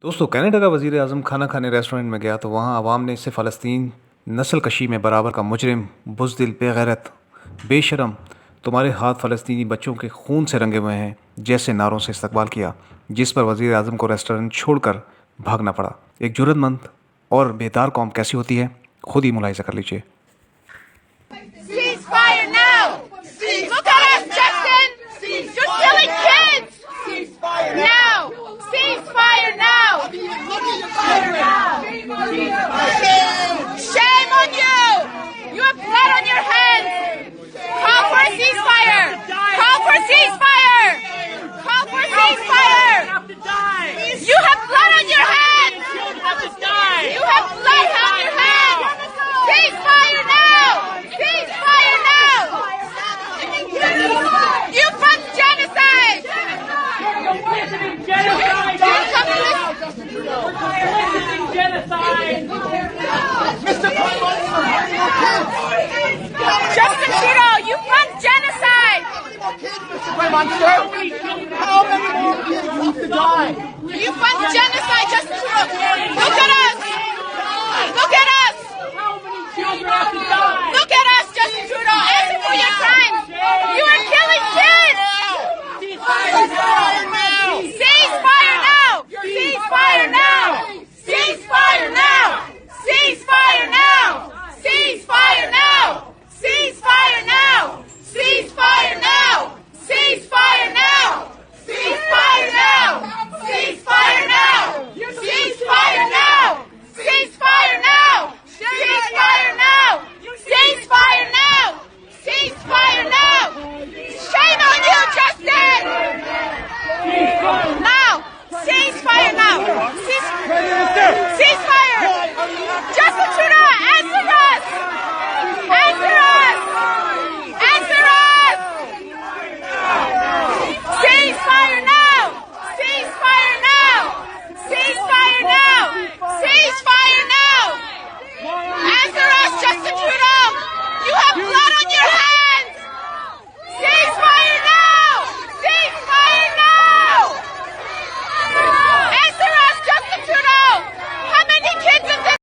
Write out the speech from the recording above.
दोस्तों कनाडा का वज़ीराअज़म खाना खाने रेस्टोरेंट में गया तो वहाँ आवाम ने इससे फ़लस्तीन नस्ल कशी में बराबर का मुजरिम, बुज़दिल, बेगैरत, बेशरम, तुम्हारे हाथ फ़लस्तीनी बच्चों के खून से रंगे हुए हैं जैसे नारों से इस्तकबाल किया, जिस पर वज़ीराअज़म को रेस्टोरेंट छोड़कर भागना पड़ा। एक जुर्रतमंद और बेदार कौम कैसी होती है, खुद ही मुलाहिज़ा कर लीजिए। Ceasefire now! Look at us, Justin! You're killing kids! Ceasefire now! Ceasefire now! Shame on you! You have blood on your hands! Call for a ceasefire! Call for a ceasefire! Call for a ceasefire! You have blood on your hands! You have blood on your hands! Ceasefire now! Ceasefire now! You fund genocide! Justin Trudeau, you fund genocide! How many more kids need to die? You fund genocide, Justin Trudeau! Look at us! Look at us! Look at us, Justin Trudeau! Answer for your crimes! You are killing kids! Ceasefire now! Ceasefire now! Ceasefire now! Ceasefire now! Ceasefire now! Ceasefire now! Ceasefire now! Ceasefire now! Ceasefire now! Ceasefire now! Ceasefire now! Ceasefire now! Ceasefire now! Ceasefire now! Ceasefire now! Ceasefire now! Shame on you, Justin! Now! Ceasefire now! Ceasefire